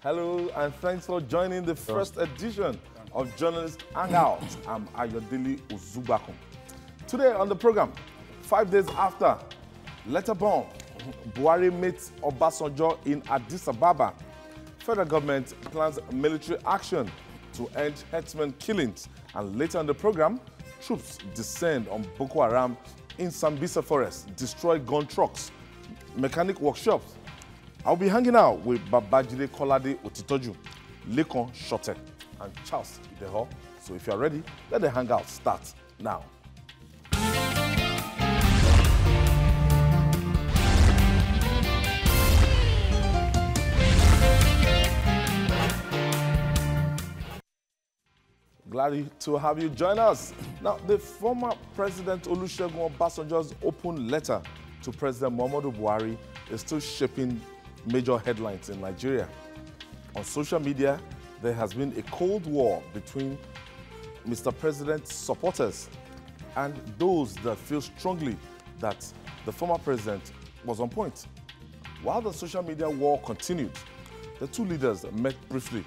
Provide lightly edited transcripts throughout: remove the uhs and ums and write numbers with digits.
Hello, and thanks for joining the first edition of Journalist Hangout. I'm Ayodele Uzubakun. Today on the program, 5 days after letter bomb, Buhari meets Obasanjo in Addis Ababa. Federal government plans military action to end herdsmen killings. And later on the program, troops descend on Boko Haram in Sambisa Forest, destroy gun trucks, mechanic workshops. I'll be hanging out with Babajide Kolade Otitoju, Lekon Shote, and Charles Ideho. So if you're ready, let the hangout start now. Glad to have you join us. Now, the former President Olusegun Obasanjo's open letter to President Muhammadu Buhari is still shaping major headlines in Nigeria. On social media, there has been a cold war between Mr. President's supporters and those that feel strongly that the former president was on point. While the social media war continued, the two leaders met briefly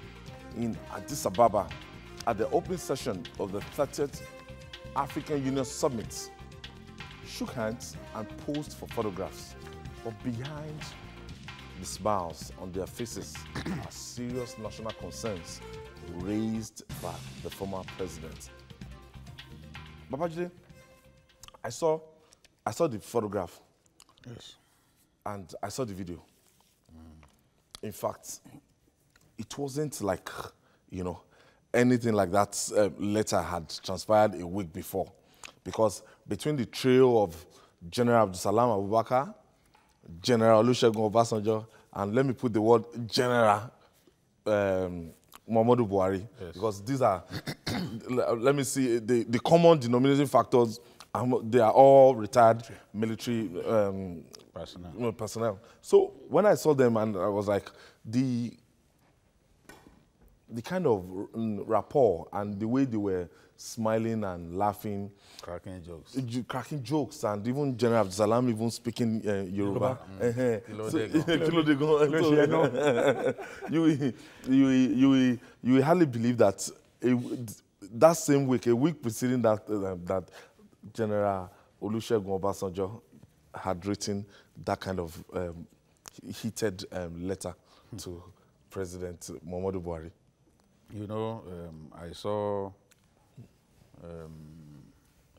in Addis Ababa at the opening session of the 30th African Union Summit, shook hands and posed for photographs. But behind the smiles on their faces are serious national concerns raised by the former president. Babajide, I saw the photograph. Yes. And I saw the video. In fact, it wasn't like, anything like that letter had transpired a week before. Because between the trio of General Abdulsalam Abubakar, General Olusegun Obasanjo, and let me put the word General Muhammadu Buhari, yes. Because these are, let me see, the common denominating factors, they are all retired military personnel. So when I saw them, and I was like, the kind of rapport and the way they were smiling and laughing. Cracking jokes. And even General Abdulsalam even speaking Yoruba. You will hardly believe that that same week, a week preceding that General Olusegun Obasanjo had written that kind of heated letter to President Muhammadu Buhari. I saw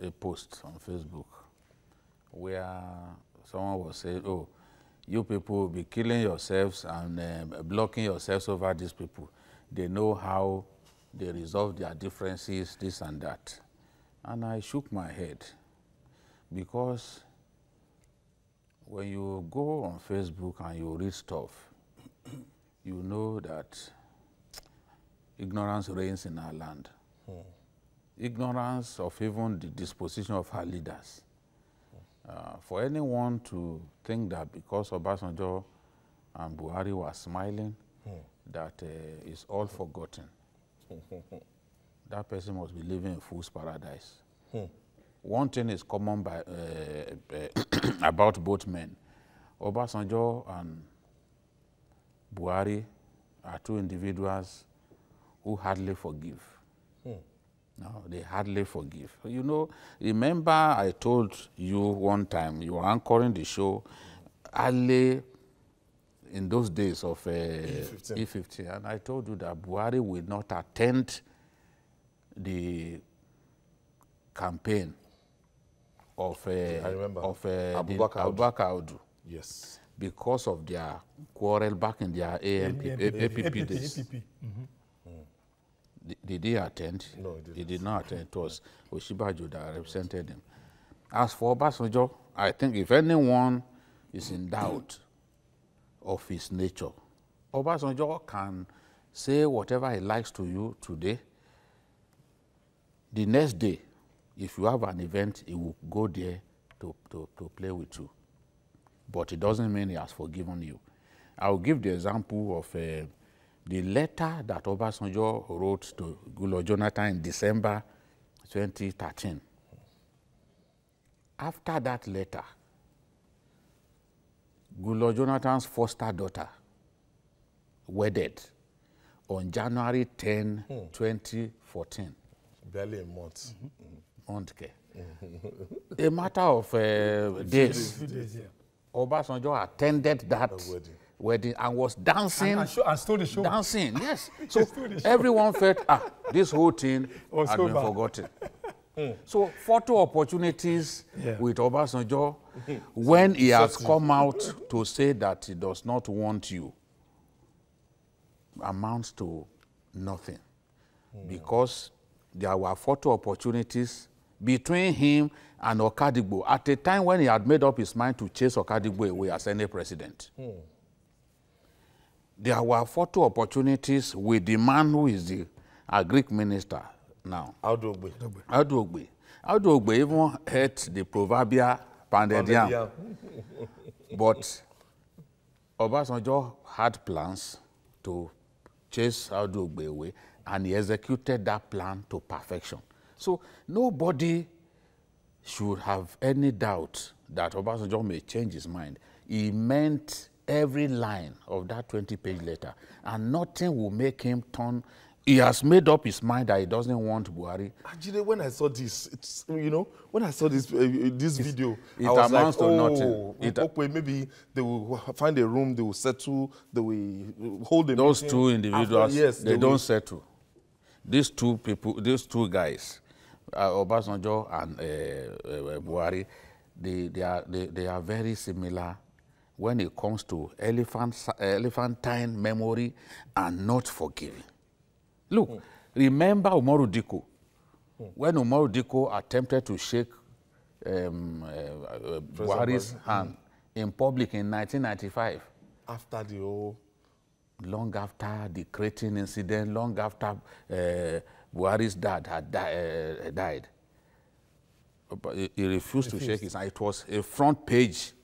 a post on Facebook where someone was saying, oh, you people will be killing yourselves and blocking yourselves over these people. They know how they resolve their differences, this and that. And I shook my head because when you go on Facebook and you read stuff, you know that ignorance reigns in our land. Ignorance of even the disposition of our leaders. For anyone to think that because Obasanjo and Buhari were smiling, that is all forgotten. That person must be living in fool's paradise. One thing is common about both men. Obasanjo and Buhari are two individuals who hardly forgive. No, they hardly forgive. Remember I told you one time, you were anchoring the show early in those days of E15, and I told you that Buhari will not attend the campaign of Abubakar Audu. Yes. Because of their quarrel back in their APP days. Did he attend? No, he did not attend. It was Oshibajo that represented him. As for Obasanjo, I think if anyone is in doubt of his nature, Obasanjo can say whatever he likes to you today. The next day, if you have an event, he will go there to play with you. But it doesn't mean he has forgiven you. I will give the example of the letter that Obasanjo wrote to Goodluck Jonathan in December 2013. After that letter, Goodluck Jonathan's foster daughter wedded on January 10, 2014. Barely a month. A matter of days. Obasanjo attended that wedding and was dancing. And stole the show. Dancing, yes. So everyone felt, this whole thing had been forgotten. So photo opportunities with Obasanjo when he has come out to say that he does not want you amounts to nothing. Because there were photo opportunities between him and Okadigbo at a time when he had made up his mind to chase Okadigbo away as any president. There were photo opportunities with the man who is the Greek minister now. Audu Ogbe even ate the proverbial pounded yam. But Obasanjo had plans to chase Audu Ogbe away, and he executed that plan to perfection. So nobody should have any doubt that Obasanjo may change his mind. He meant every line of that 20-page letter, and nothing will make him turn. He has made up his mind that he doesn't want Buhari. Actually, when I saw this, when I saw this video, it I was amounts like, to nothing. Okay, maybe they will find a room, they will settle, they will hold a Those meeting. two individuals, yes, they don't settle. These two people, these two guys, Obasanjo and Buhari, they are very similar when it comes to elephantine memory and not forgiving. Look, remember Umaru Diko. When Umaru Diko attempted to shake Buhari's hand in public in 1995. After the whole... Long after the Cretin incident, long after Buhari's dad had died. But he refused to shake his hand. It was a front page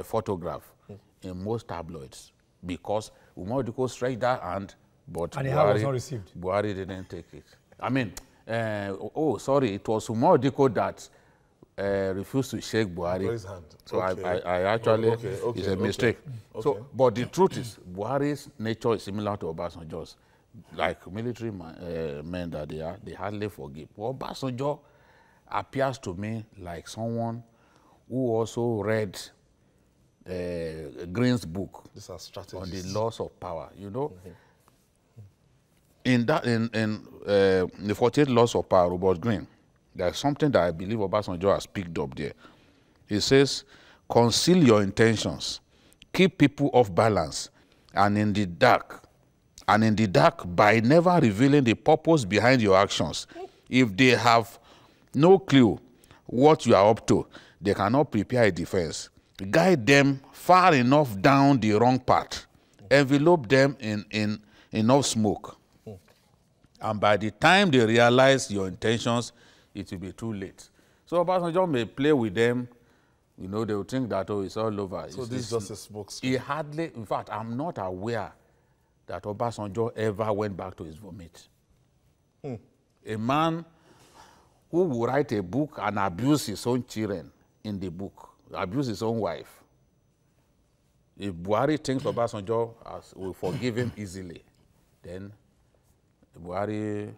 photograph in most tabloids because Umaru Diko stretched that hand, but and Buhari, was not received. Buhari didn't take it. I mean, sorry, it was Umaru Diko that refused to shake Buhari's hand. So I actually, it's a mistake. So, but the truth is, Buhari's nature is similar to Obasanjo's. Like military men that they are, they hardly forgive. But Obasanjo appears to me like someone who also read Green's book on the laws of power. You know, in the 48 laws of power, Robert Greene, there's something that I believe Obasanjo has picked up there. He says, conceal your intentions, keep people off balance, and in the dark by never revealing the purpose behind your actions. If they have no clue what you are up to, they cannot prepare a defense. Guide them far enough down the wrong path. Envelope them in enough smoke. And by the time they realize your intentions, it will be too late. So Obasanjo may play with them. You know, they will think that, oh, it's all over. So this is just a smoke screen. He hardly, in fact, I'm not aware that Obasanjo ever went back to his vomit. A man who will write a book and abuse his own children in the book, abuse his own wife. If Buhari thinks Obasanjo will forgive him easily, then Buhari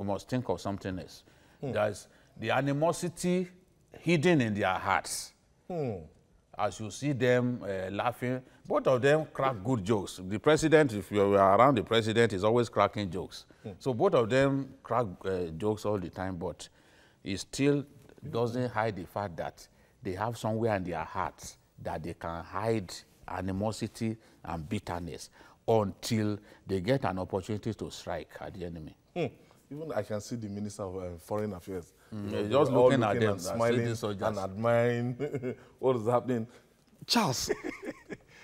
must think of something else. There's the animosity hidden in their hearts. As you see them laughing, both of them crack good jokes. The president, if you are around the president, is always cracking jokes. So both of them crack jokes all the time, but he still doesn't hide the fact that they have somewhere in their hearts that they can hide animosity and bitterness until they get an opportunity to strike at the enemy. Even I can see the Minister of Foreign Affairs. Just looking at them, and smiling and admiring what is happening. Charles,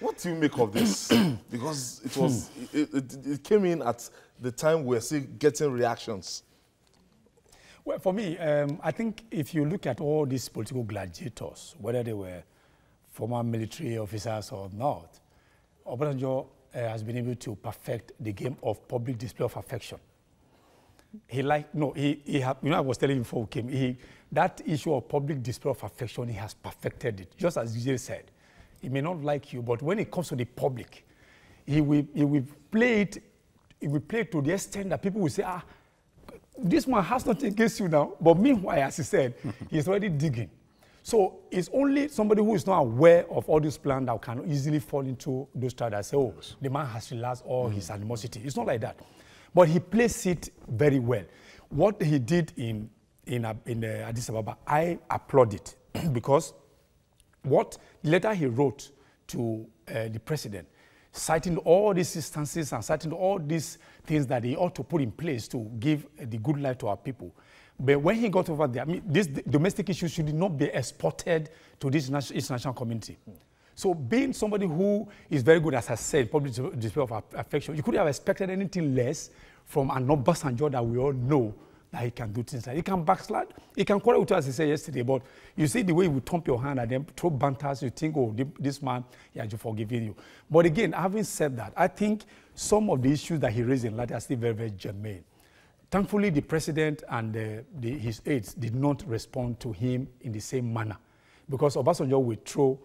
what do you make of this? Because it came in at the time we're still getting reactions. Well, for me, I think if you look at all these political gladiators, whether they were former military officers or not, Obasanjo has been able to perfect the game of public display of affection. I was telling you before we came, that issue of public display of affection, he has perfected it. Just as DJ said, he may not like you, but when it comes to the public, he will play it it will play to the extent that people will say, this man has nothing against you now. But meanwhile, as he said, he's already digging. So it's only somebody who is not aware of all this plan that can easily fall into those traps that say, oh, the man has relaxed all his animosity. It's not like that. But he plays it very well. What he did in Addis Ababa, I applaud it because what letter he wrote to the president, citing all these instances and citing all these things that he ought to put in place to give the good life to our people. But when he got over there, I mean, this domestic issue should not be exported to this international community. So being somebody who is very good, as I said, public display of affection, you couldn't have expected anything less from an Obasanjo that we all know that he can do things like he can backslide, he can quarrel with us, as he said yesterday, but you see the way he would thump your hand and then throw banters, you think, oh, this man, he has forgiven you. But again, having said that, I think some of the issues that he raised in Latin are still very, very germane. Thankfully, the president and his aides did not respond to him in the same manner because Obasanjo will throw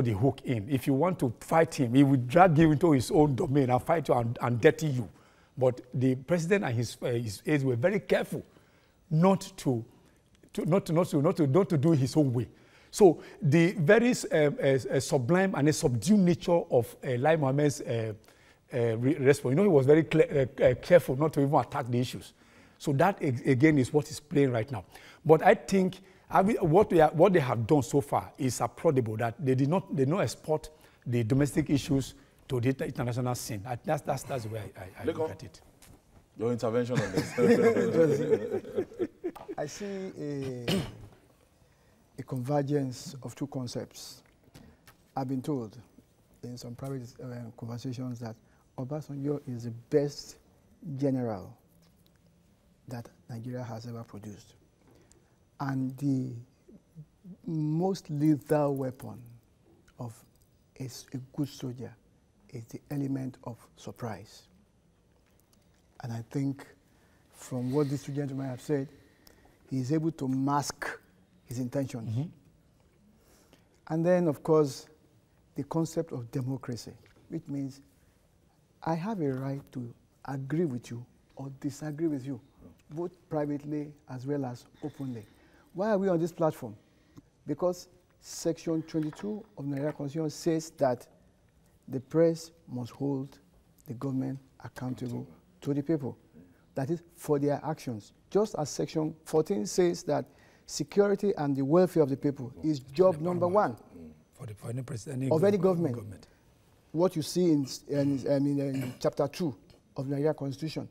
the hook in. If you want to fight him, he will drag you into his own domain and fight you and dirty you. But the president and his aides were very careful not to do his own way. So the very sublime and a subdued nature of Lai Mohammed's response, he was very careful not to even attack the issues. So that again is what is playing right now. But I think what they have done so far is applaudable. That they did not export the domestic issues to the international scene. That's the way I look at it. Your intervention on this. I see a convergence of two concepts. I've been told in some private conversations that Obasanjo is the best general that Nigeria has ever produced. And the most lethal weapon of a good soldier is the element of surprise. And I think from what these two gentlemen have said, he is able to mask his intentions. Mm-hmm. And then, of course, the concept of democracy, which means I have a right to agree with you or disagree with you, both privately as well as openly. Why are we on this platform? Because Section 22 of the Nigeria Constitution says that the press must hold the government accountable to the people. That is, for their actions. Just as Section 14 says that security and the welfare of the people is job number one for any president, of any government. What you see in Chapter 2 of the Nigeria Constitution.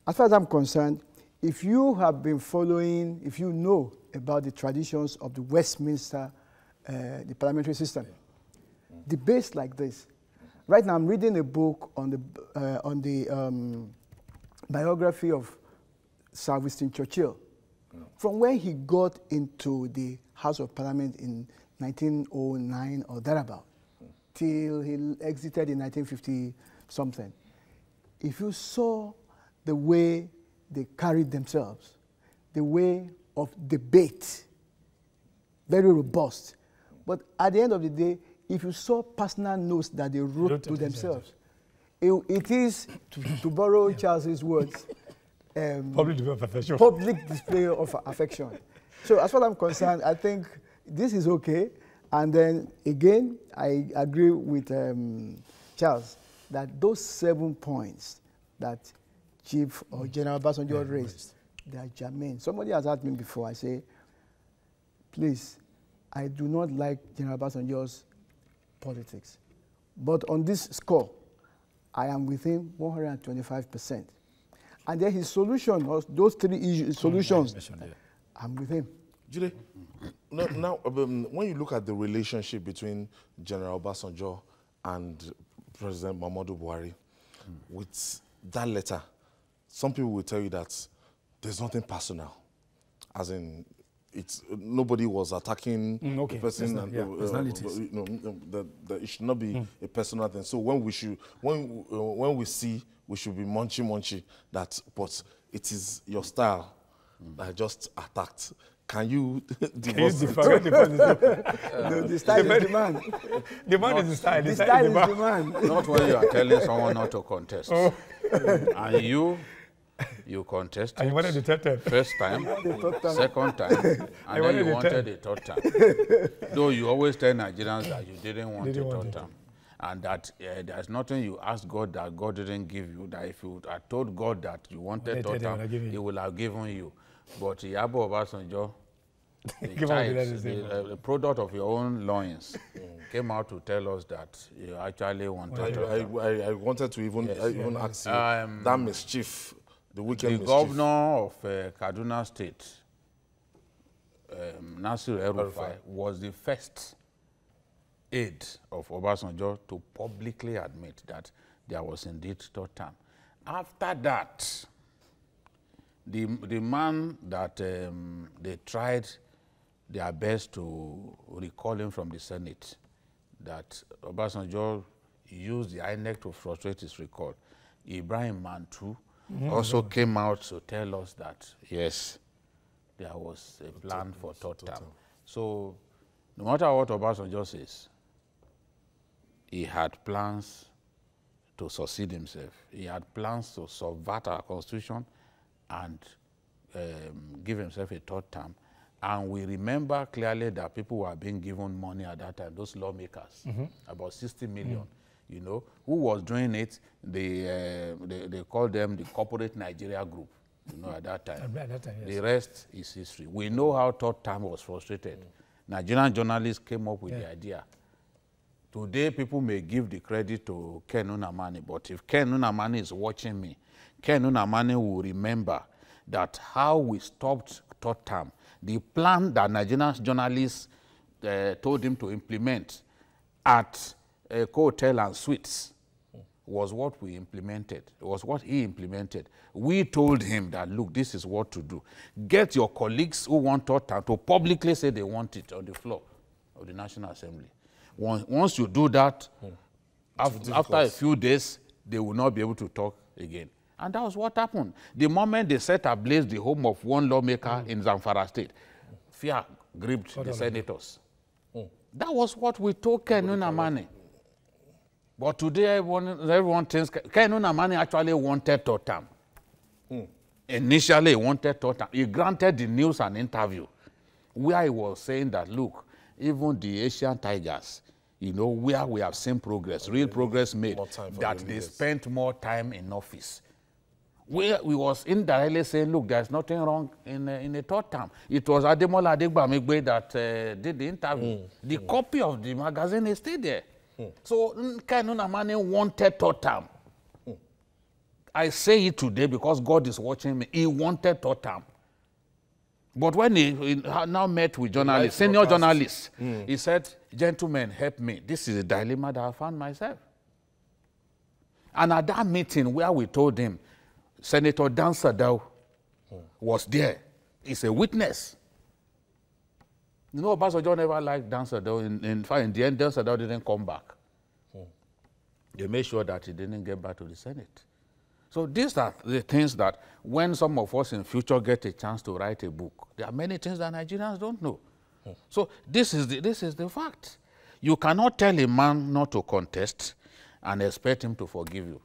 As far as I'm concerned, if you have been following, if you know about the traditions of the Westminster, the parliamentary system, debates like this. Right now, I'm reading a book on the biography of Sir Winston Churchill, from when he got into the House of Parliament in 1909 or thereabout, till he exited in 1950-something. If you saw the way they carried themselves, the way of debate, very robust. But at the end of the day, if you saw personal notes that they wrote to themselves, it is, to borrow Charles's words, public display of affection. Public display of affection. So as far as I'm concerned, I think this is okay. And then again, I agree with Charles that those 7 points that Chief or General Obasanjo raised, they are germane. Somebody has asked me before, I say, please, I do not like General Obasanjo's politics. But on this score, I am with him 125%. And then his solution, those 3 solutions, I'm with him. Jide, now, when you look at the relationship between General Obasanjo and President Muhammadu Buhari, with that letter, some people will tell you that there's nothing personal, as in nobody was attacking the person. That it should not be a personal thing. So when we see, we should be munchy that, but it is your style that just attacked can you Divorce the the two? No, the style is demand. Demand is the style. The style is demand. demand. Not when you are telling someone not to contest. And you contested. And you wanted the third time. First time, second time, and then wanted you the wanted the third time. Though you always tell Nigerians that you didn't want the third time. And that there's nothing you asked God that God didn't give you, that if you had told God that you wanted third time, He will have given you. But Yabo Obasanjo, the product of your own loins, came out to tell us that you actually wanted third time. I wanted to even ask you that mischief, the wicked mischief. The governor of Kaduna State, Nasir El-Rufai, was the first aide of Obasanjo to publicly admit that there was indeed third term. After that, the man that they tried their best to recall him from the Senate, that Obasanjo used the INEC to frustrate his recall, Ibrahim Mantu, also came out to tell us that, yes, there was a plan for third term. So no matter what Obasanjo says, he had plans to succeed himself. He had plans to subvert our constitution and give himself a third term. And we remember clearly that people were being given money at that time, those lawmakers, about 60 million. You know, who was doing it? They called them the Corporate Nigeria Group, you know, at that time. Yes. The rest is history. We know how third term was frustrated. Nigerian journalists came up with the idea. Today, people may give the credit to Ken Unamani, but if Ken Unamani is watching me, Ken Unamani will remember that how we stopped third term, the plan that Nigerian journalists told him to implement at Hotel and Suites was what we implemented. It was what he implemented. We told him that, look, this is what to do. Get your colleagues who want third term to publicly say they want it on the floor of the National Assembly. Once you do that, after a few days, they will not be able to talk again. And that was what happened. The moment they set ablaze the home of one lawmaker in Zamfara State, fear gripped the senators. That was what we told Ken Unamani. But today, everyone thinks Ken Unamani actually wanted third term. Initially, he wanted third term. He granted the news an interview where he was saying that, look, even the Asian Tigers, you know, where we have seen progress, real progress made, that they spent more time in office. We was indirectly saying, look, there's nothing wrong in a third term. It was Ademola Adegbamigbe that did the interview. The copy of the magazine is still there. So Ken Unamani wanted third term. I say it today because God is watching me. He wanted third term. But when he now met with journalists, senior journalists, he said, gentlemen, help me. This is a dilemma that I found myself. And at that meeting where we told him, Senator Dan Sadao was there. He's a witness. You know, Obasanjo never liked Dan Sadao. In fact, in the end, Dan Sadao didn't come back. They made sure that he didn't get back to the Senate. So these are the things that when some of us in future get a chance to write a book, there are many things that Nigerians don't know. So this is the fact. You cannot tell a man not to contest and expect him to forgive you.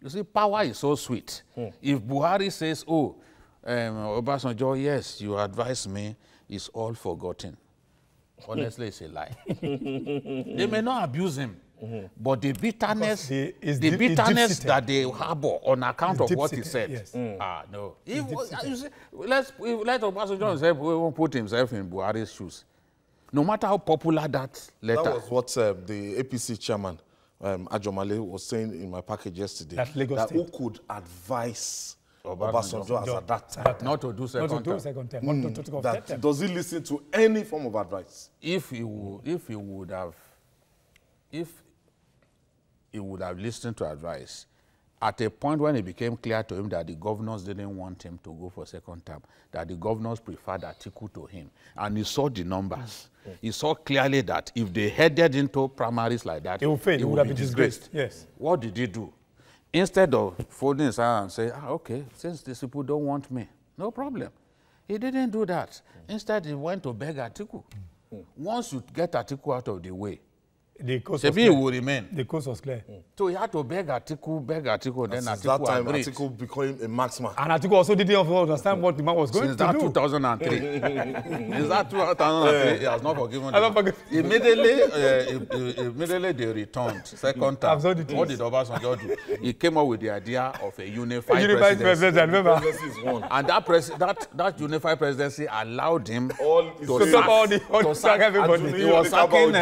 You see, power is so sweet. If Buhari says, oh, Obasanjo, yes, you advised me, it's all forgotten. Honestly, it's a lie. They may not abuse him, but the bitterness, that they harbor on account of what he said, no. Let Obasanjo himself put himself in Buhari's shoes. No matter how popular that letter. That was what the APC chairman, Ajomale, was saying in my package yesterday. That who could advise Obasanjo as at that time not to do second term. Does he listen to any form of advice? If he would have listened to advice, at a point when it became clear to him that the governors didn't want him to go for second term, that the governors preferred Atiku to him, and he saw the numbers. He saw clearly that if they headed into primaries like that, it would fail. It would have been disgraced. Yes. What did he do? Instead of folding his hands and saying, okay, since these people don't want me, no problem. He didn't do that. Instead, he went to beg Atiku. Once you get Atiku out of the way, the coast Sebi will remain. The coast was clear. So he had to beg Atiku, then Since Atiku that time, agreed. Atiku became a marksman. And Atiku also didn't understand what the man was going Since to that do. 2003. Since that 2003, he has not forgiven them. Immediately they returned, second time. What did Obasanjo do? He came up with the idea of a unified presidency. Remember? And that unified presidency allowed him to sack everybody. He was sacking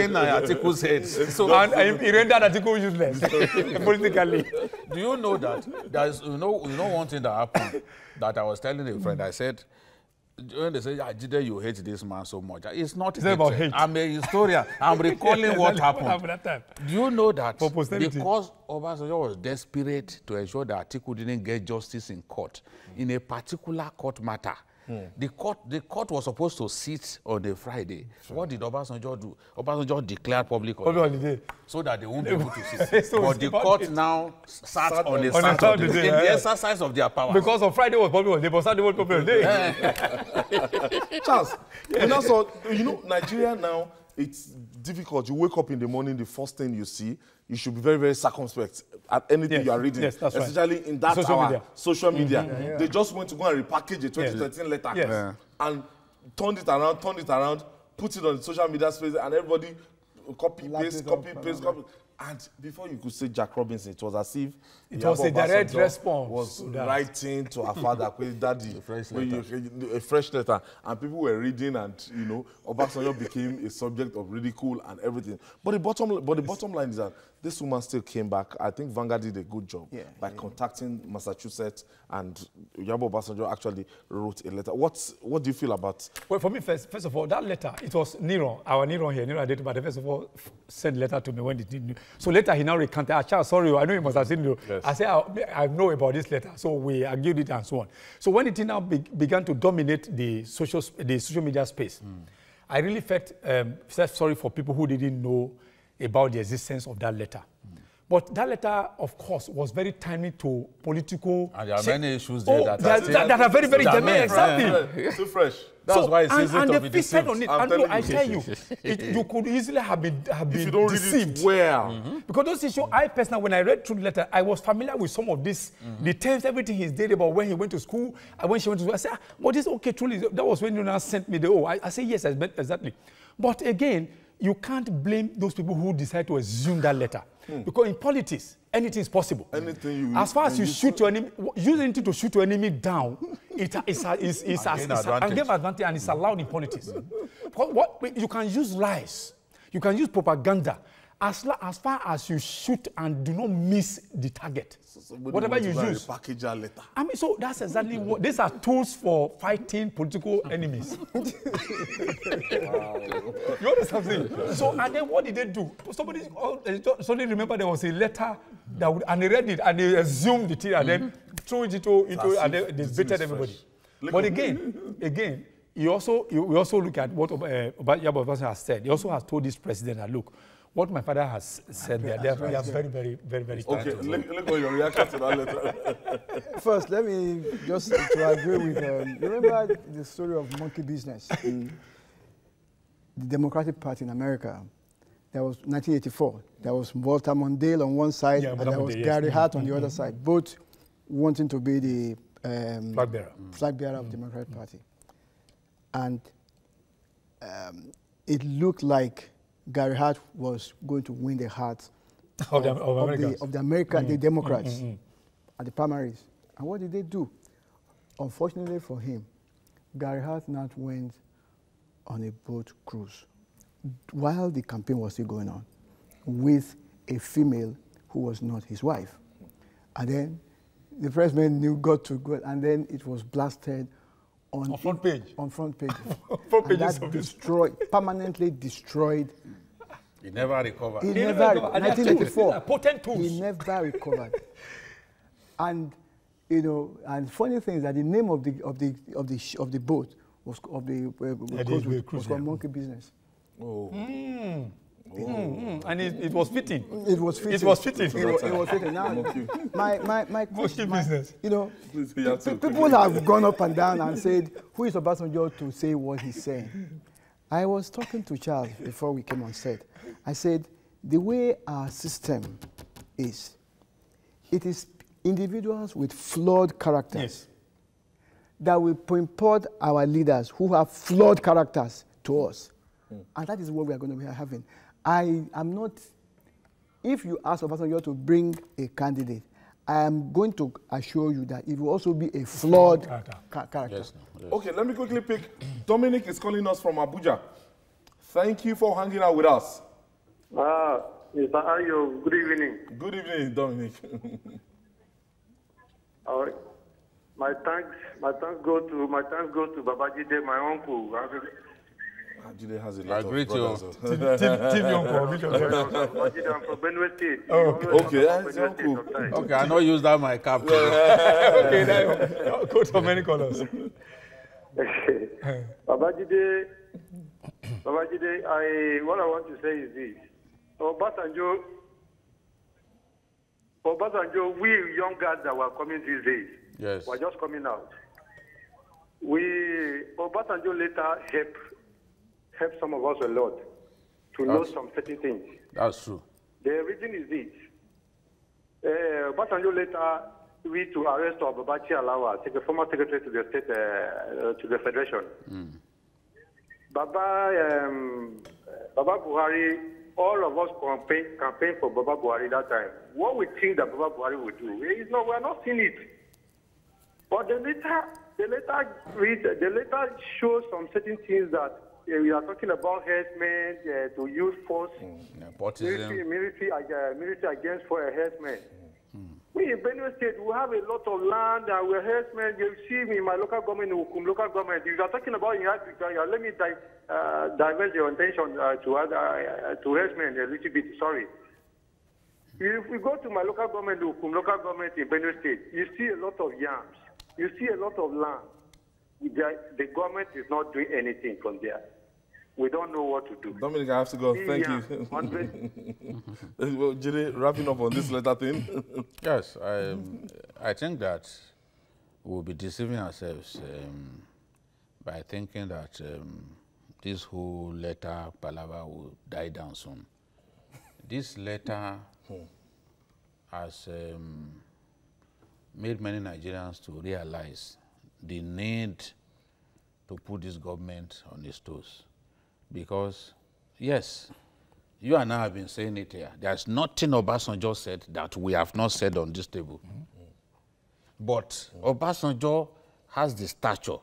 Atiku's head. So, and he rendered Atiku useless politically. Do you know that there's you know one thing that happened that I was telling a friend? I said, when they say, Jide, you hate this man so much, it's not about hate. I'm a historian. I'm recalling what happened. That time. Do you know that because Obasanjo was desperate to ensure that Atiku didn't get justice in court, in a particular court matter? The court was supposed to sit on a Friday. What did Obasanjo do? Obasanjo declared public holiday so that they won't be able to sit. But the court now sat on a Saturday in the exercise of their power. Because on Friday was public holiday, but Saturday was public holiday. Charles, Nigeria now, it's difficult. You wake up in the morning, the first thing you see, you should be very, very circumspect at anything you are reading, especially in that social media. They just went to go and repackage a 2013 letter and turned it around, put it on the social media space, and everybody copy, paste. And before you could say Jack Robinson, it was as if it was a direct response. Was writing to her father, Daddy, a fresh letter, and people were reading, and Obasanjo became a subject of ridicule and everything. But the bottom line is that this woman still came back. I think Vanguard did a good job by contacting Massachusetts, and Yabo Obasanjo actually wrote a letter. What do you feel about? Well, for me, first of all, that letter, it was Nero, our Nero here, Nero Adetuma, first of all, sent a letter to me when he didn't. So later he now recanted. Charles, sorry, I know you must have seen it. Yes. I said, I know about this letter. So we argued it and so on. So when it now began to dominate the social media space, I really felt sorry for people who didn't know about the existence of that letter. But that letter, of course, was very timely to political... And there are many issues there that are very, very germane. Exactly. Too fresh. That's why it's easy to be deceived. On it. And no, I tell you, you could easily have been if you don't deceived. Read it well. Because those issues, I personally, when I read through the letter, I was familiar with some of this, the terms, everything he did about when he went to school, and when she went to school. I said, but this okay, truly. That was when you now sent me the, I said, yes, exactly. But again, you can't blame those people who decide to assume that letter. Because in politics, anything is possible. As far as you shoot your enemy, use anything to shoot your enemy down, it's an advantage, and it's allowed in politics. You can use lies, you can use propaganda, as far as you shoot and do not miss the target. Whatever you use. Package a letter. I mean, so that's exactly what these are tools for fighting political enemies. You understand something? So, and then what did they do? Somebody remember there was a letter and they read it and they assumed it and then threw it into and they baited everybody. But again, we also look at what Yabo Obasanjo has said. He also has told this president that, look, what my father has said they are very, very, very, very okay, look at your reaction to that letter. First, let me just to agree with remember the story of monkey business. The Democratic Party in America, there was 1984. There was Walter Mondale on one side, and there was Gary Hart on the other side, both wanting to be the flag bearer of the Democratic Party. And it looked like Gary Hart was going to win the hearts of the Democrats at the primaries. And what did they do? Unfortunately for him, Gary Hart not went on a boat cruise while the campaign was still going on with a female who was not his wife. And then the president got to go, and then it was blasted on front page. On front page. That permanently destroyed. He never recovered. He never 1984. Potent tools. He never recovered. And and funny thing is that the name of the boat was called Monkey Business. Oh. And it was fitting. It was fitting. It was fitting. It was fitting. Now, my business. You know, Please, you have to people have gone up and down and said, who is Obasanjo to say what he's saying? I was talking to Charles before we came on set. I said, the way our system is, it is individuals with flawed characters that will import our leaders who have flawed characters to us. And that is what we are going to be having. I am not, if you ask Obasanjo to bring a candidate, I am going to assure you that it will also be a flawed character. Yes. Okay, let me quickly pick. Dominic is calling us from Abuja. Thank you for hanging out with us. Mr. Ayo, good evening. Good evening, Dominic. All right. My thanks go to Babajide, my uncle. Jide has a lot of greet you. brothers. TV uncle. Babajide, I'm from Benue State. Okay, that's uncle. Okay, I know use that my cap. Okay, now coat of many colors. Babajide, what I want to say is this. Obasanjo, we young guys that were coming these days, Yes. were just coming out. Obasanjo later helped some of us a lot to know some certain things. That's true. The reason is this. Obasanjo later read to arrest Ababachi Alawa, the former secretary to the state, to the federation. Baba Buhari, all of us campaigned for Baba Buhari that time. What we think that Baba Buhari would do is no, we are not seeing it. But they later show some certain things that we are talking about herdsmen to use force, military against for herdsmen. We in Benue State, we have a lot of land and we're herdsmen. You see me in my local government, local government. If you are talking about in Africa, let me divert your attention to herdsmen a little bit. Sorry. If we go to my local government in Benue State, you see a lot of yams. You see a lot of land. The government is not doing anything from there. We don't know what to do. Dominic, I have to go. Thank you. Well, Jide, wrapping up on this letter thing. Yes, I think that we'll be deceiving ourselves by thinking that this whole letter palaver will die down soon. This letter has made many Nigerians to realize the need to put this government on its toes. Because, yes, you and I have been saying it here. There's nothing Obasanjo said that we have not said on this table. But Obasanjo has the stature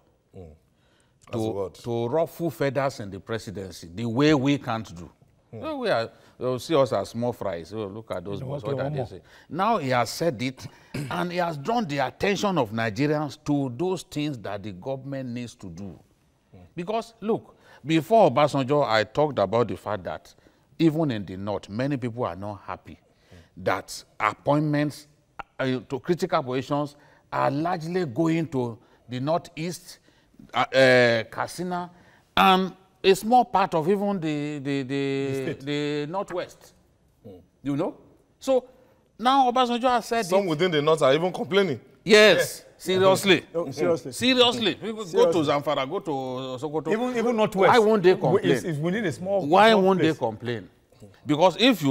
to ruffle feathers in the presidency the way we can't do. So they'll see us as small fries. Oh, look at those boys. What are they saying? Now he has said it, and he has drawn the attention of Nigerians to those things that the government needs to do. Because, look, before Obasanjo, I talked about the fact that even in the North, many people are not happy that appointments to critical positions are largely going to the Northeast, Katsina, and a small part of even the Northwest. You know? So now Obasanjo has said some within the North are even complaining. Yes. Seriously. No, seriously. Seriously. People go to Zamfara, go to Sokoto. Even Northwest. Why won't they complain? It's within a small. Why small won't place. they complain? Because if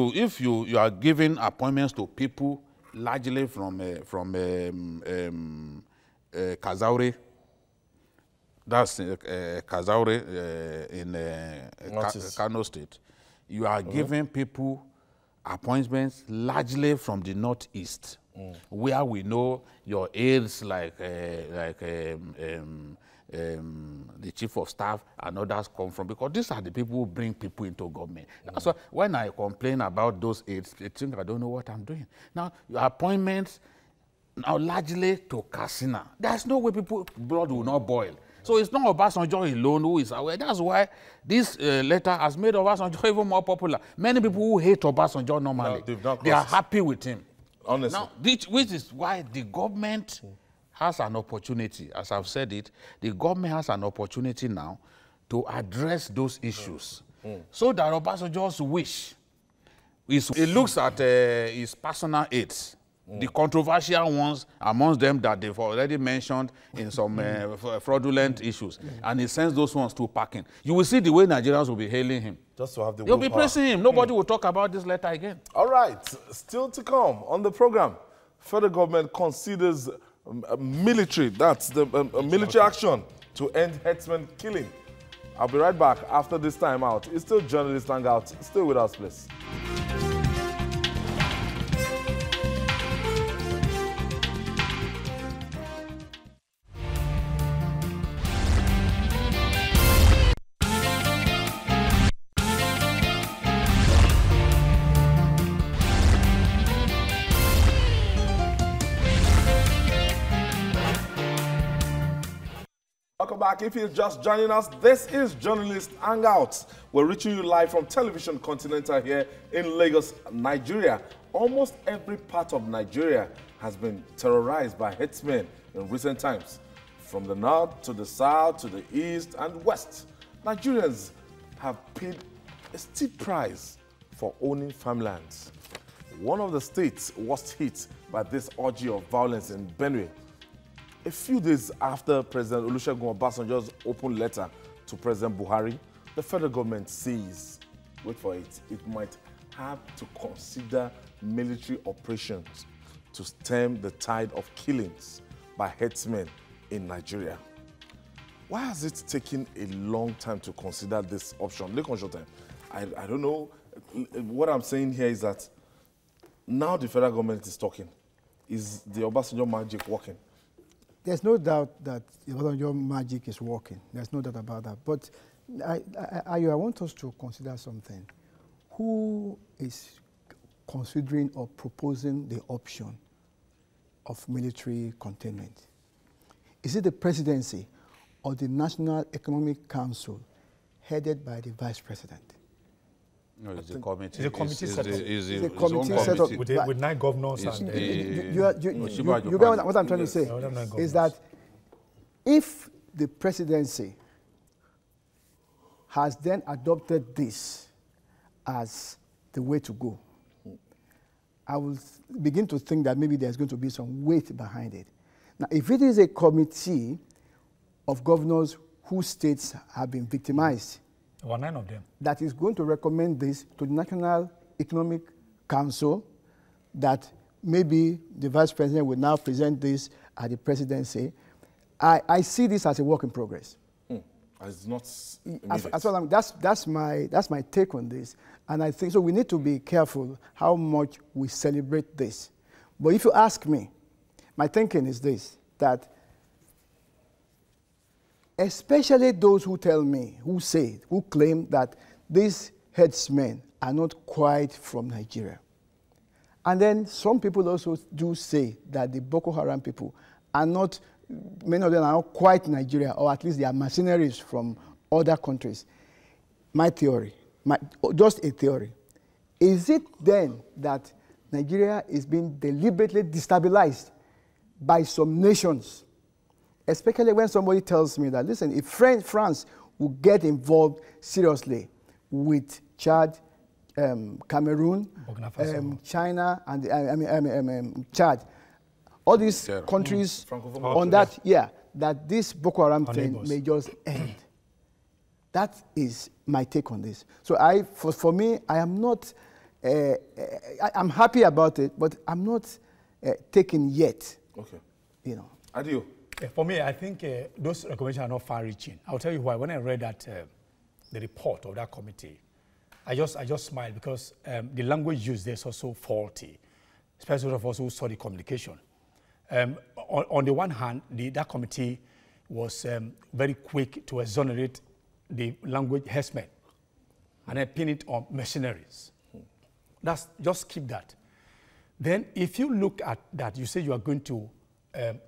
you are giving appointments to people largely from Kazaure, that's Kazaure in Kano State, you are giving people appointments largely from the Northeast, where we know your aides like the chief of staff and others come from, because these are the people who bring people into government. That's why when I complain about those aides, they think I don't know what I'm doing. Now, your appointments now largely to Katsina. There's no way people blood will not boil. So it's not Obasanjo alone who is aware. That's why this letter has made Obasanjo even more popular. Many people who hate Obasanjo normally, they are happy with him. Honestly. Now, which is why the government has an opportunity, as I've said it, the government has an opportunity now to address those issues. So that Obasanjo's wish is, it looks at his personal aides, the controversial ones amongst them that they've already mentioned in some fraudulent issues, and he sends those ones to packing. You will see the way Nigerians will be hailing him. Just to have the They'll be praising him. Nobody will talk about this letter again. All right, still to come on the program. Federal government considers military, that's the military action to end herdsmen killing. I'll be right back after this time out. It's still Journalist Hangout. Stay with us, please. Welcome back. If you're just joining us, this is Journalist Hangouts. We're reaching you live from Television Continental here in Lagos, Nigeria. Almost every part of Nigeria has been terrorized by herdsmen in recent times. From the north to the south to the east and west, Nigerians have paid a steep price for owning farmlands. One of the states worst hit by this orgy of violence in Benue. A few days after President Olusegun Obasanjo's open letter to President Buhari, the federal government says, wait for it, it might have to consider military operations to stem the tide of killings by herdsmen in Nigeria. Why has it taken a long time to consider this option? I don't know. What I'm saying here is that now the federal government is talking. Is the Obasanjo magic working? There's no doubt that your magic is working. There's no doubt about that. But I want us to consider something. Who is considering or proposing the option of military containment? Is it the presidency or the National Economic Council headed by the vice president? No, it's a committee. It's a committee set up. It's a committee set up with 9 governors. And you get what I'm trying to say? Is that if the presidency has then adopted this as the way to go, I will begin to think that maybe there's going to be some weight behind it. Now, if it is a committee of governors whose states have been victimized, 9 of them, that is going to recommend this to the National Economic Council, that maybe the vice president will now present this at the presidency, I see this as a work in progress. It's not that's my take on this, and I think so. We need to be careful how much we celebrate this. But if you ask me, my thinking is this: that especially those who tell me, who claim that these herdsmen are not quite from Nigeria. And then some people also do say that the Boko Haram people are not, many of them are not quite Nigeria, or at least they are mercenaries from other countries. My theory, just a theory, is it then that Nigeria is being deliberately destabilized by some nations? Especially when somebody tells me that, listen, if France will get involved seriously with Chad, Cameroon, China, and Chad, all these countries on that, that this Boko Haram thing may just end. That is my take on this. So for me, I am not, I'm happy about it, but I'm not taken yet. Okay. You know. Adio. For me, I think those recommendations are not far-reaching. I'll tell you why. When I read that, the report of that committee, I just smiled because the language used there is also faulty, especially for us who study communication. On the one hand, that committee was very quick to exonerate the language herdsmen and then pin it on mercenaries. Just keep that. Then, if you look at that, you say you are going to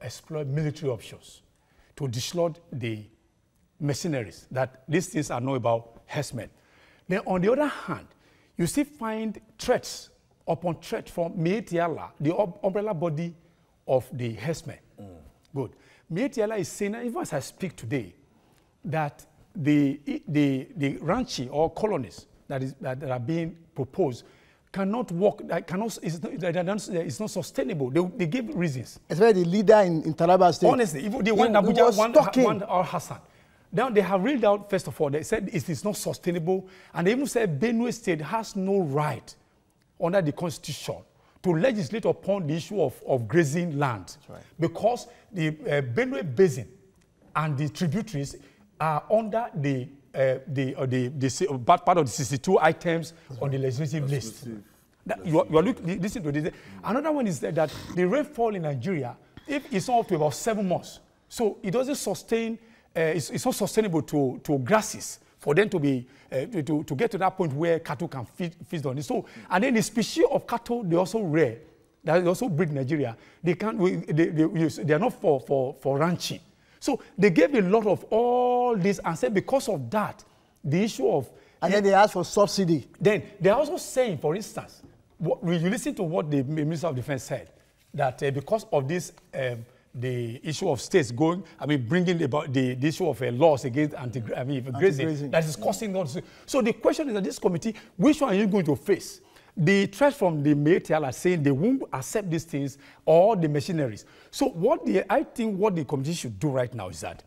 explore military options to dislodge the mercenaries, that these things are not about herdsmen. Then on the other hand, you still find threats upon threat from Mietiala, the umbrella body of the herdsmen. Good. Mietiala is saying, even as I speak today, that the ranching or colonies that are being proposed cannot work, it's not sustainable. They give reasons. Especially the leader in Taraba State. Honestly, if they want Abuja, one Al-Hassan. Now they have read out, first of all, they said it is not sustainable, and they even said Benue State has no right under the Constitution to legislate upon the issue of grazing land. Right. Because the Benue Basin and the tributaries are under the part of the 62 items on the legislative list. You are listening to this. Another one is that the rainfall in Nigeria, if it's not up to about 7 months, so it doesn't sustain. It's not sustainable to grasses for them to be to get to that point where cattle can feed on it. So, and then the species of cattle, they also rare. They also breed in Nigeria. They are not for ranching. So they gave a lot of all this and said because of that, the issue of... And then they asked for subsidy. Then they are also saying, for instance, you listen to what the Minister of Defense said, that because of this, the issue of states bringing about the issue of laws against grazing, that is causing all this. So the question is that this committee, which one are you going to face? The threat from the Metel are saying they won't accept these things or the machineries. So I think what the committee should do right now is that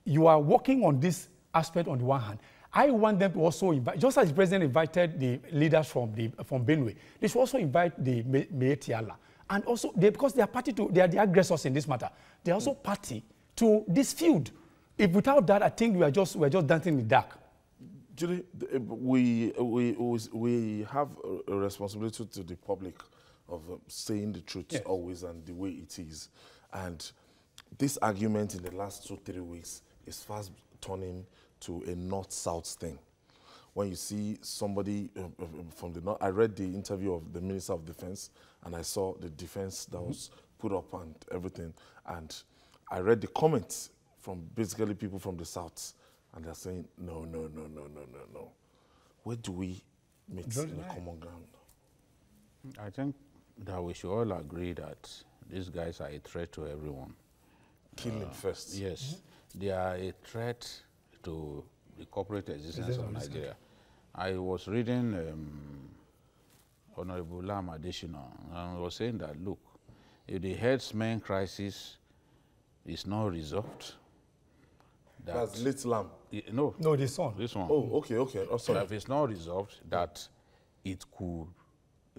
you are working on this aspect on the one hand. I want them to also invite, just as the president invited the leaders from Benue, they should also invite the Metel. And also, because they are they are the aggressors in this matter. They are also party to this feud. If without that, I think we're just dancing in the dark. Julie, we have a responsibility to the public of saying the truth always and the way it is. And this argument in the last 2-3 weeks is fast turning to a north-south thing. When you see somebody from the north, I read the interview of the Minister of Defense, and I saw the defense that was put up and everything. And I read the comments from basically people from the south, and they're saying, no. Where do we meet in a common ground? I think that we should all agree that these guys are a threat to everyone. Killing first. Yes. They are a threat to the corporate existence of Nigeria. I was reading Honorable Lam Adesina, and I was saying that, look, if the herdsmen crisis is not resolved, that's late Lam. No, this one. This one. Oh, okay. Oh, sorry. If it's not resolved, that it could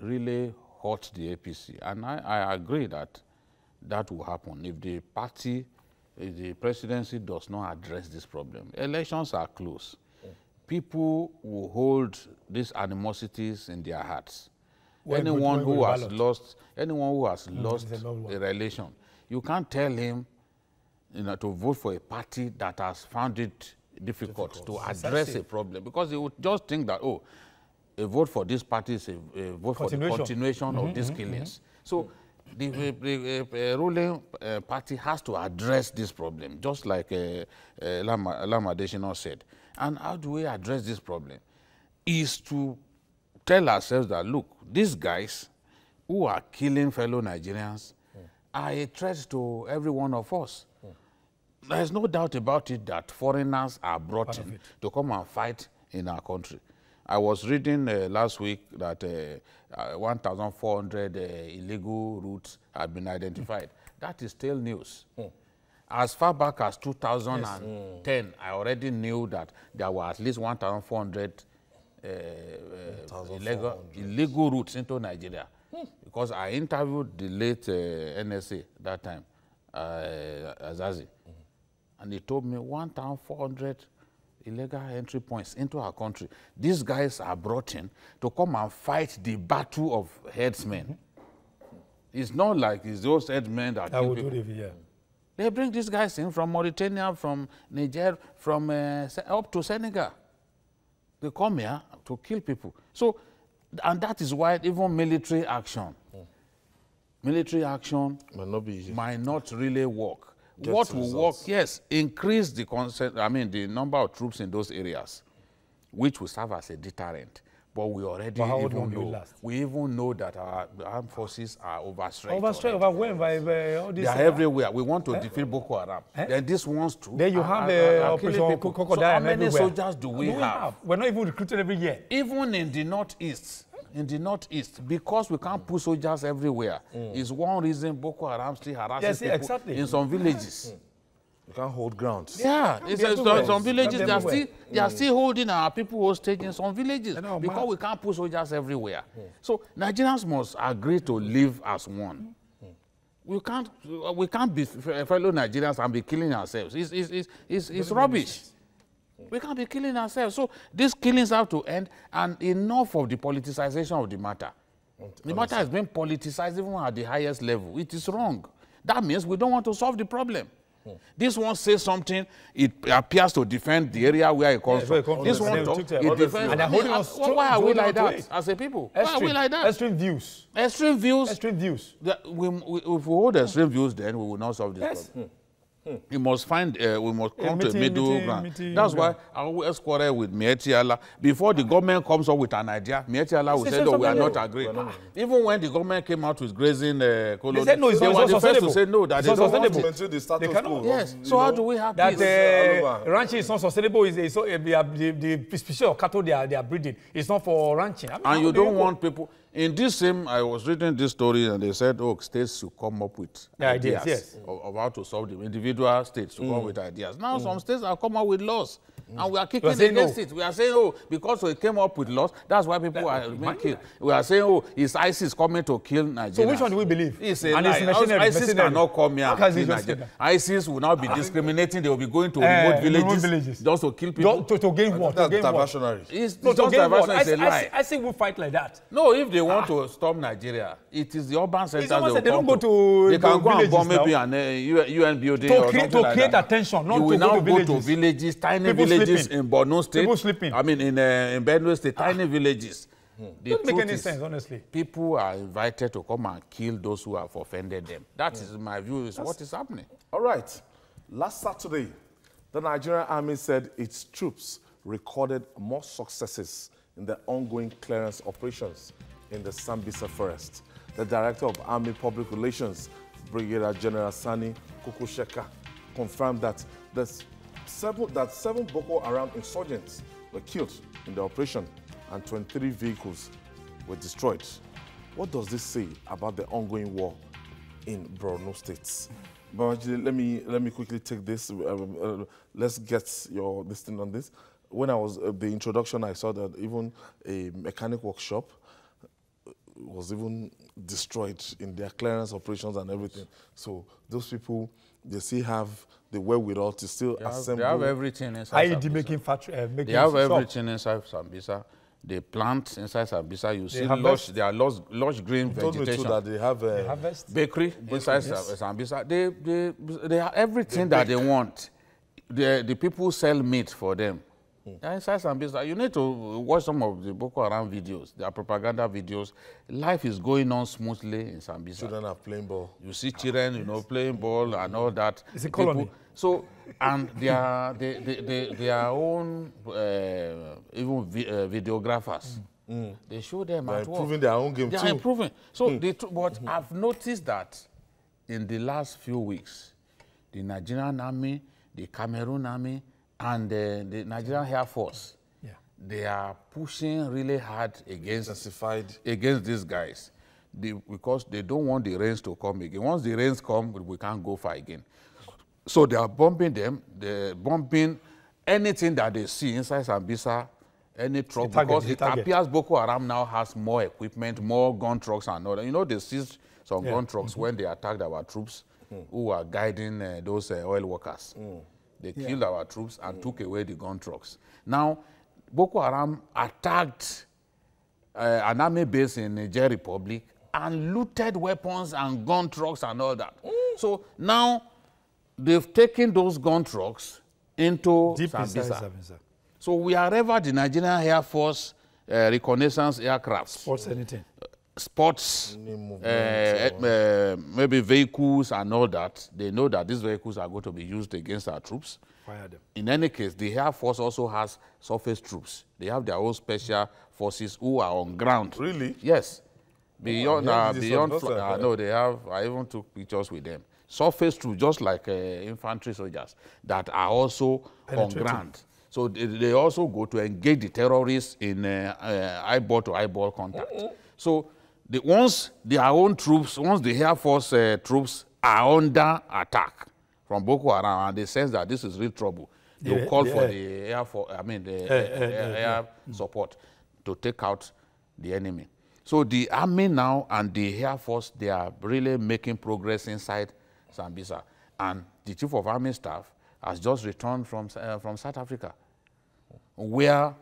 really hurt the APC. And I agree that will happen if the party, if the presidency does not address this problem. Elections are close. People will hold these animosities in their hearts. Anyone who has lost a relation, you can't tell him to vote for a party that has found it difficult to address a problem, because he would just think that, oh, a vote for this party is a vote for the continuation of these killings. So the ruling party has to address this problem, just like Lam Adesina said. And how do we address this problem? Is to tell ourselves that, look, these guys who are killing fellow Nigerians are a threat to every one of us. There's no doubt about it that foreigners are brought in to come and fight in our country. I was reading last week that 1,400 illegal routes have been identified. That is still news. As far back as 2010, I already knew that there were at least 1,400 illegal routes into Nigeria. Because I interviewed the late NSA that time, Azazi, and he told me 1,400 illegal entry points into our country. These guys are brought in to come and fight the battle of headsmen. It's not like it's those headsmen that kill people. They bring these guys in from Mauritania, from Niger, from up to Senegal. They come here to kill people. So, and that is why even military action might not really work. What will work, yes, increase the the number of troops in those areas, which will serve as a deterrent. But we already even know that our armed forces are overstretched. Overwhelmed by all this. They are everywhere. We want to defeat Boko Haram. Then this ones too. Then you have Operation Crocodile. So how many soldiers do we have? We're not even recruited every year. Even in the northeast. Because we can't put soldiers everywhere, is one reason Boko Haram still harasses people in some villages. You can't hold ground. Yeah, some villages they are still holding our people hostage in some villages because we can't put soldiers everywhere. So Nigerians must agree to live as one. We can't be fellow Nigerians and be killing ourselves. It's rubbish. We can't be killing ourselves. So these killings have to end, and enough of the politicization of the matter. The matter has been politicized even at the highest level. It is wrong. That means we don't want to solve the problem. This one says something, it appears to defend the area where it comes from. This one, it defends. Why are we like that as a people? Why are we like that? Extreme views. Extreme views? Extreme views. If we hold extreme views, then we will not solve this problem. We must find, we must come to a middle ground. That's why I always quarrel with Mieti Allah. Before the government comes up with an idea, Mieti Allah will say, no, we are not agreeing. Even when the government came out with grazing colony, they were the first to say no, that they don't want it. They cannot. Yes. So how do we have that this? Ranching is not sustainable. The species of cattle they are breeding. It's not for ranching. And you don't want people. In this same, I was reading this story and they said, oh, states should come up with ideas of how to solve the individual states to come up with ideas. Now some states have come up with laws and we are kicking against it. We are saying, oh, because we came up with laws, that's why people are being killed. We are saying, oh, is ISIS coming to kill Nigeria? So which one do we believe? It's a lie. ISIS cannot come here and kill Nigeria. ISIS will now be discriminating. They will be going to remote villages just to kill people. To gain what? That's diversionary. It's a lie. I think we'll fight like that. No, if they want to stop Nigeria, it is the urban centers they don't go to they can go and bomb maybe an UN building or something to create attention, not to go to villages, tiny villages in Borno State. People sleeping. I mean, in Benue State, tiny villages. Doesn't make any sense, honestly. People are invited to come and kill those who have offended them. That is my view, is what is happening. All right. Last Saturday, the Nigerian Army said its troops recorded more successes in the ongoing clearance operations in the Sambisa forest. The Director of Army Public Relations, Brigadier General Sani Kukusheka, confirmed that seven Boko Haram insurgents were killed in the operation and 23 vehicles were destroyed. What does this say about the ongoing war in Borno State? But let me quickly take this. Let's get your listing on this. When I was the introduction, I saw that even a mechanic workshop was even destroyed in their clearance operations and everything. So those people, they still have the wherewithal to still assemble. They have everything inside IED making factory. They have everything inside Sambisa. They plant inside Sambisa. You see lush green vegetation. That they have bakery inside Sambisa. They have everything that they want. The people sell meat for them. Inside Sambisa, you need to watch some of the Boko Haram videos, their propaganda videos. Life is going on smoothly in Sambisa. Children are playing ball. You see children, playing ball and all that. It's a colony. So, and their own even videographers. They show them at work. They're improving their own game too. They are improving. So, but I've noticed that in the last few weeks, the Nigerian Army, the Cameroon Army, and the Nigerian Air Force, they are pushing really hard against these guys because they don't want the rains to come again. Once the rains come, we can't go far again. So they are bombing them. They're bombing anything that they see inside Sambisa, any truck, because it appears Boko Haram now has more equipment, more gun trucks and all that. They seized some gun trucks when they attacked our troops who were guiding those oil workers. They killed our troops and took away the gun trucks. Now, Boko Haram attacked an army base in Niger Republic and looted weapons and gun trucks and all that. So now they've taken those gun trucks into Sambisa. So wherever the Nigerian Air Force reconnaissance aircraft sports anything, sports, maybe vehicles and all that, they know that these vehicles are going to be used against our troops. Fire them. In any case, the Air Force also has surface troops. They have their own special forces who are on ground. Really? Yes. Beyond, no, they have, I even took pictures with them. Surface troops, just like infantry soldiers, that are also on ground. So they also go to engage the terrorists in eyeball-to-eyeball contact. So once their own troops, once the Air Force troops are under attack from Boko Haram, and they sense that this is real trouble, they will call for the Air Force, air support to take out the enemy. So the army now and the Air Force, they are really making progress inside Sambisa. And the Chief of Army Staff has just returned from South Africa, where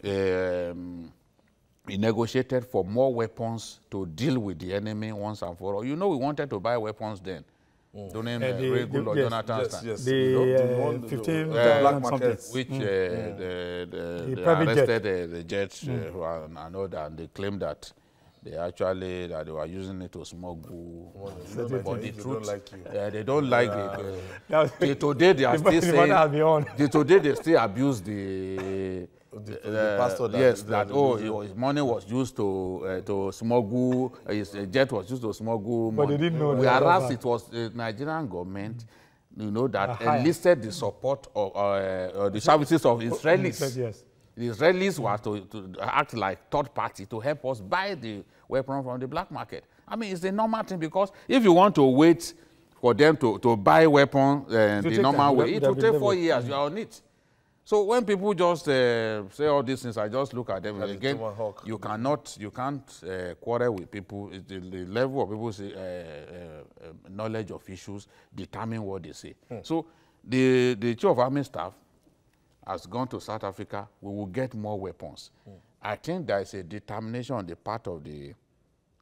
he negotiated for more weapons to deal with the enemy once and for all. You know, we wanted to buy weapons then. During Jonathan's time. Yes. The 15 black markets, which they arrested the jets and all that, and they claimed that they actually they were using it to smuggle. But the truth, they don't like it. Today they are still saying. Today they still abuse the pastor. Yes, that his money was used to smuggle. His jet was used to smuggle money. But they didn't know. Whereas it was the Nigerian government, you know, that enlisted the support of the services of Israelis. Yes. The Israelis were to act like third party to help us buy the weapon from the black market. I mean, it's a normal thing, because if you want to wait for them to buy weapons the normal way, it will take 4 years. You are on it. So when people just say all these things, I just look at them. And again, you can't quarrel with people. The level of people's knowledge of issues determine what they say. So the Chief of Army Staff has gone to South Africa. We will get more weapons. I think there is a determination on the part of the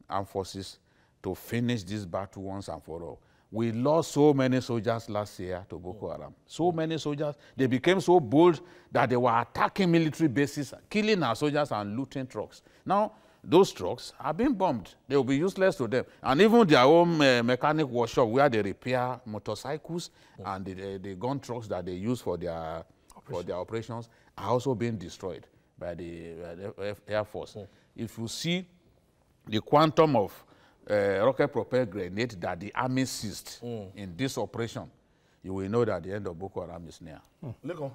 armed forces to finish this battle once and for all. We lost so many soldiers last year to Boko Haram. So many soldiers. They became so bold that they were attacking military bases, killing our soldiers and looting trucks. Now, those trucks are being bombed. They will be useless to them. And even their own mechanic workshop, where they repair motorcycles and the gun trucks that they use for their operations, are also being destroyed by the Air Force. If you see the quantum of rocket-propelled grenade that the army seized in this operation, you will know that the end of Boko Haram is near. Lekon,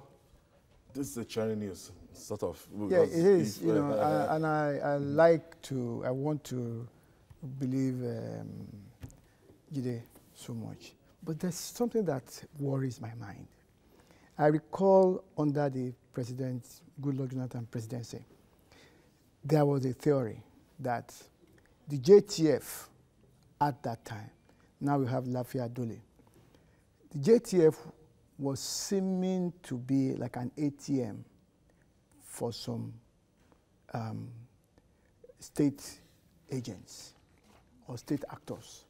this is a cheering news, sort of. Yeah, it is, you know, and I want to believe Jide so much. But there's something that worries my mind. I recall under the President Goodluck Jonathan presidency, there was a theory that the JTF at that time, now we have Lafia Dole, the JTF was seeming to be like an ATM for some state agents or state actors.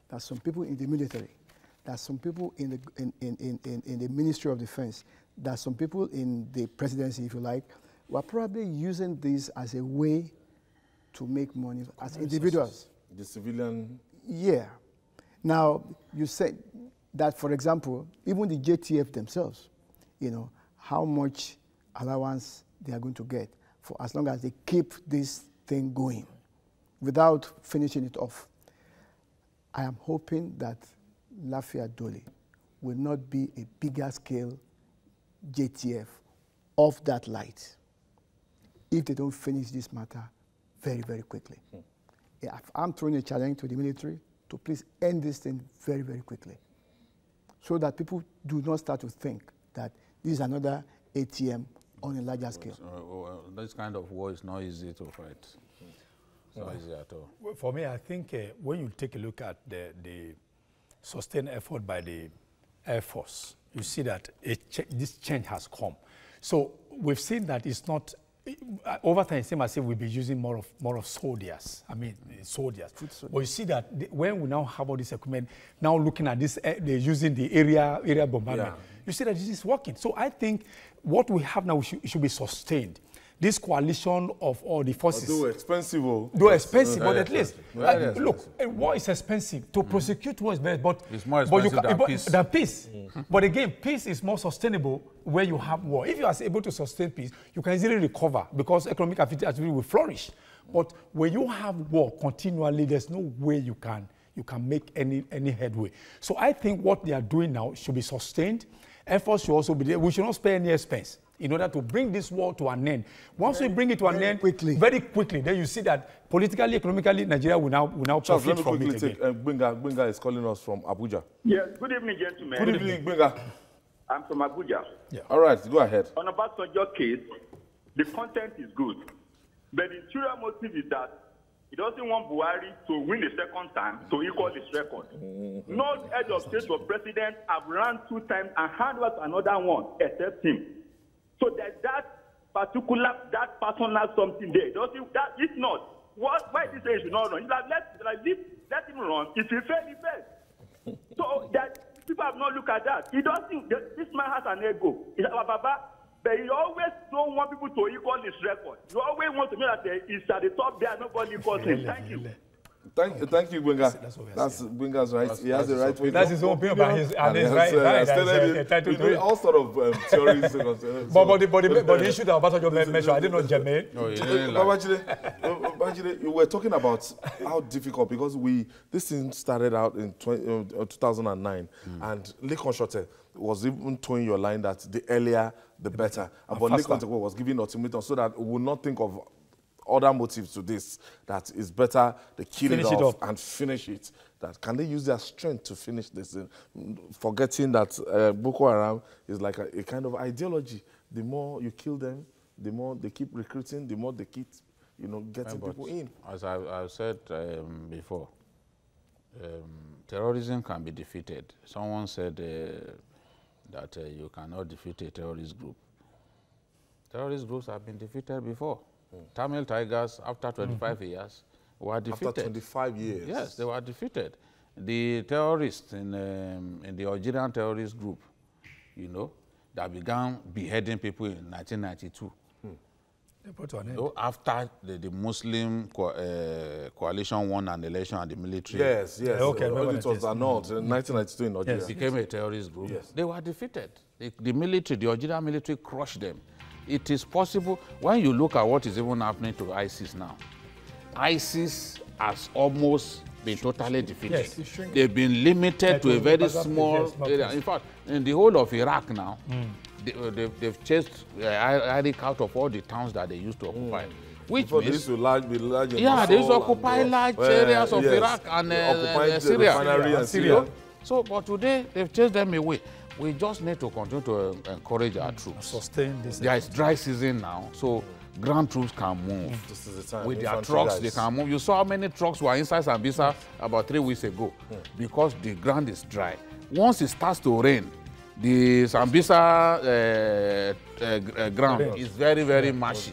There's some people in the military, there's some people in the Ministry of Defense, there's some people in the presidency, if you like, who are probably using this as a way to make money as individuals. The civilian? Yeah. Now, you said that, for example, even the JTF themselves, you know, how much allowance they are going to get for as long as they keep this thing going without finishing it off. I am hoping that Lafia Dole will not be a bigger scale JTF of that light if they don't finish this matter very, very quickly. Yeah, I'm throwing a challenge to the military to please end this thing very, very quickly, so that people do not start to think that this is another ATM on a larger scale. This kind of war is not easy to fight. It's not easy at all. Well, for me, I think when you take a look at the sustained effort by the Air Force, you see that this change has come. So we've seen that it's not. Over time, it seems as if we'll be using more of soldiers. I mean, soldiers. But you see that when we now have all this equipment, now looking at this, they're using the area bombardment. You see that this is working. So I think what we have now should be sustained. this coalition of all the forces. Though expensive. Though expensive, but at least, look, expensive. war is expensive. To prosecute war is best, but it's more expensive than peace. But again, peace is more sustainable where you have war. If you are able to sustain peace, you can easily recover because economic activity will flourish. But when you have war continually, there's no way you can make any headway. So I think what they are doing now should be sustained. Efforts should also be there. We should not spare any expense in order to bring this war to an end. Once we bring it to an end very quickly, then you see that politically, economically, Nigeria will now Charles, profit from it let me quickly again. take Benga is calling us from Abuja. Yes, good evening, gentlemen. Good evening, Benga. I'm from Abuja. Yeah. All right, go ahead. On Obasanjo case, the content is good. But the interior motive is that he doesn't want Buhari to win the second time to equal his record. No head of state or president have run 2 times and hand over to another one except him. So there's that personal something there. If not, why this say he should not run? It's let him run. If he fails, he fails. So that people have not looked at that. He doesn't. This man has an ego. He's our Baba. But you always don't want people to equal his record. You always want to know that he's at the top there, nobody equals him. Thank you. Thank you, Benga. That's Benga's right. He has the right way. That's his own opinion, but he's right. All sort of theories. But the issue that Obasanjo mentioned, I didn't know Jermaine. Babajide, you were talking about how difficult, because this thing started out in 2009, and Lekon Shote was even towing your line that the earlier, the better. But Lekon was giving ultimatum so that we will not think of other motives to this, that it's better they kill it off and finish it. That can they use their strength to finish this, forgetting that Boko Haram is like a kind of ideology. The more you kill them, the more they keep recruiting, the more they keep, getting people in. As I've said before, terrorism can be defeated. Someone said that you cannot defeat a terrorist group. Terrorist groups have been defeated before. Tamil Tigers, after 25 years, were defeated. After 25 years? Yes, they were defeated. The terrorists in the Algerian terrorist group, that began beheading people in 1992. So after the Muslim coalition won an election and the military... Yes. Okay, it was annulled in 1992 in Algeria. Yes, became a terrorist group. Yes. They were defeated. The military, the Algerian military crushed them. It is possible, when you look at what is even happening to ISIS now, ISIS has almost been totally defeated. Yes, they've been limited to a very small area. In fact, in the whole of Iraq now, they've chased Iraq out of all the towns that they used to occupy. Which means, they used to be large they used to occupy large areas of Iraq and Syria. So, but today, they've chased them away. We just need to continue to encourage our troops. Sustain this. There is dry season now, so ground troops can move. This is the time. With their trucks, they can move. You saw how many trucks were inside Sambisa about 3 weeks ago because the ground is dry. Once it starts to rain, the Sambisa ground is very, very marshy.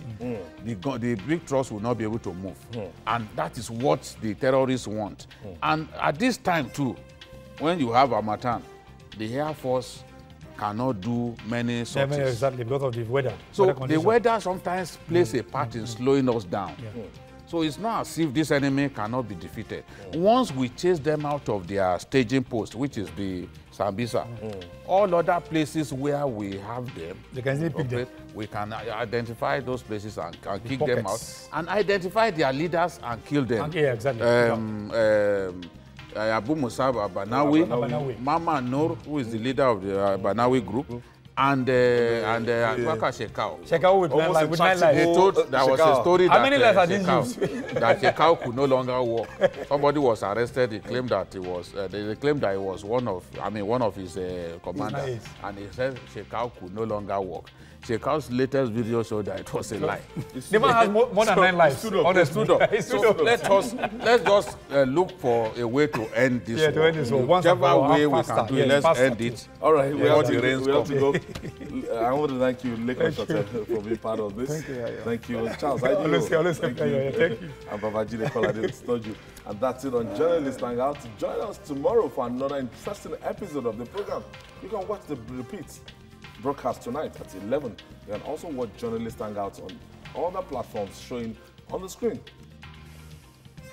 The big trucks will not be able to move. And that is what the terrorists want. And at this time too, when you have Harmattan, the Air Force cannot do many sorties. Exactly, because of the weather. So the weather sometimes plays a part in slowing us down. So it's not as if this enemy cannot be defeated. Once we chase them out of their staging post, which is the Sambisa, all other places where we have them, they can easily pick them. We can identify those places and kick them out, and identify their leaders and kill them. Yeah, exactly. Abu Musab Banawi, Mama Noor, who is the leader of the Banawi group, and Abubakar Shekau. Shekau with 9 lives. There was a story that Shekau could no longer walk. Somebody was arrested. He claimed that he was one of his commanders, and he said Shekau could no longer walk. Shekau's latest video showed that it was a lie. The man has more than 9 lives. Honestly. So let's just look for a way to end this. Yeah, to end this war. Whichever way we can do it, let's end it. All right, we have to go. I want to thank you, Lekon Shote, for being part of this. Thank you, Charles. Thank you. And Babajide Kolade you. And that's it on Journalist Hangout. Join us tomorrow for another interesting episode of the program. You can watch the repeat broadcast tonight at 11. You can also watch Journalist Hangouts all the platforms showing on the screen.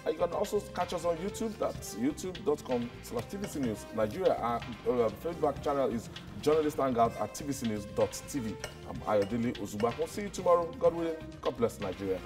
And you can also catch us on YouTube. That's youtube.com/TVC News Nigeria. Our feedback channel is Journalist Hangout at tvcnews.tv. I'm Ayodele Ozuba. We'll see you tomorrow. God willing. God bless Nigeria.